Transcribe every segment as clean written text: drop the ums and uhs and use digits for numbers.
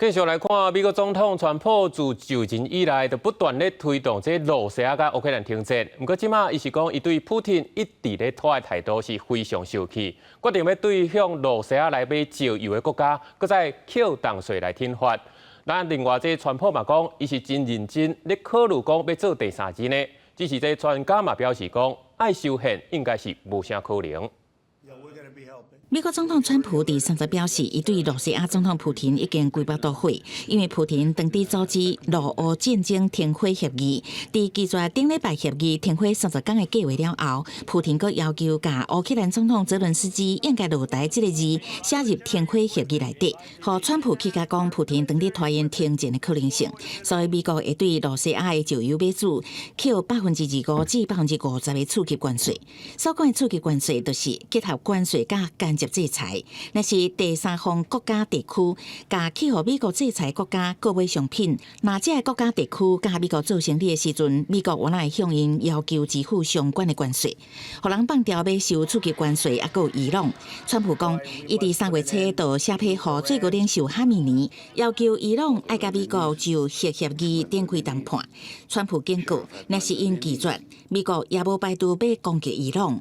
继续来看，美国总统川普自就任以来，就不断咧推动这罗西亚甲乌克兰停战。不过，即马伊是讲，伊对普京一直咧拖的态度是非常生气，决定要对向罗西亚来买石油的国家，搁再扣重税来挺发。咱另外，这川普嘛讲，伊是真认真咧考虑讲要做第三季呢。只是这专家嘛表示讲，爱修宪应该是无啥可能。 美国总统川普伫上周表示，伊对罗西亚总统普廷已经规划到火，因为普廷当地组织俄乌战争停火协议，伫拒绝顶礼拜协议停火30天的计划了后，普廷阁要求甲乌克兰总统泽伦斯基应该落台这个字写入停火协议内底，互川普去甲讲普廷当地拖延停战的可能性，所以美国会对罗西亚的石油买主扣25%至50%的刺激关税。所讲的刺激关税，就是结合关税甲间接制裁，那是第三方国家地区甲去互美国制裁国家购买商品，若这个国家地区甲美国做生意的时阵，美国原来会向因要求支付相关的关税，互人放掉要收刺激关税，还有伊朗。川普讲，伊伫3月初就写批予最高领袖哈米尼，要求伊朗爱甲美国就核协议展开谈判。川普警告，那是因拒绝，美国也无摆渡要攻击伊朗。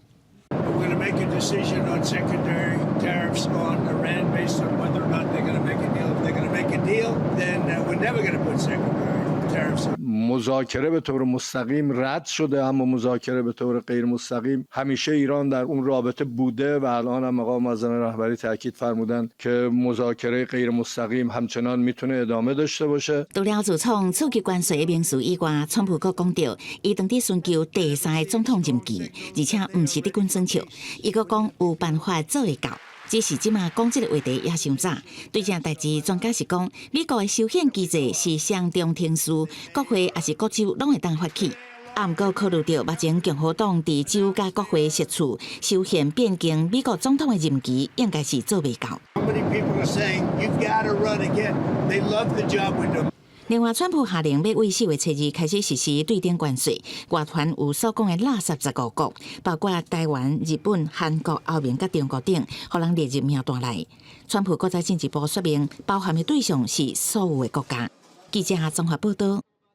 We're going to make a decision on secondary tariffs on Iran based on whether or not they're going to make a deal. If they're going to make a deal, then we're never going to put secondary tariffs on. مذاکره به طور مستقیم رد شده، اما مذاکره به طور غیر مستقیم همیشه ایران در اون رابطه بوده و الان هم آقا مازن رهبری تاکید فرمودن که مذاکره غیر مستقیم همچنان میتونه ادامه داشته باشه. 除了自从刺激关税的名词以外，川普阁讲到，伊当地寻求第3个总统任期，而且唔是伫军选票，伊阁讲有办法做会到。 只是即马讲这个话题也伤早，对这代志专家是讲，美国的修宪机制是相当特殊，国会也是各州拢会当发起。啊，毋过考虑到目前共和党伫州甲国会协处修宪变更美国总统的任期，应该是做袂到。另外，川普下令要为4月初2开始实施对顶关税，外团有所讲的垃圾15国，包括台湾、日本、韩国、欧盟甲中国等，互人列入名单内。川普搁再进一步说明，包含的对象是所有的国家。记者综合报道。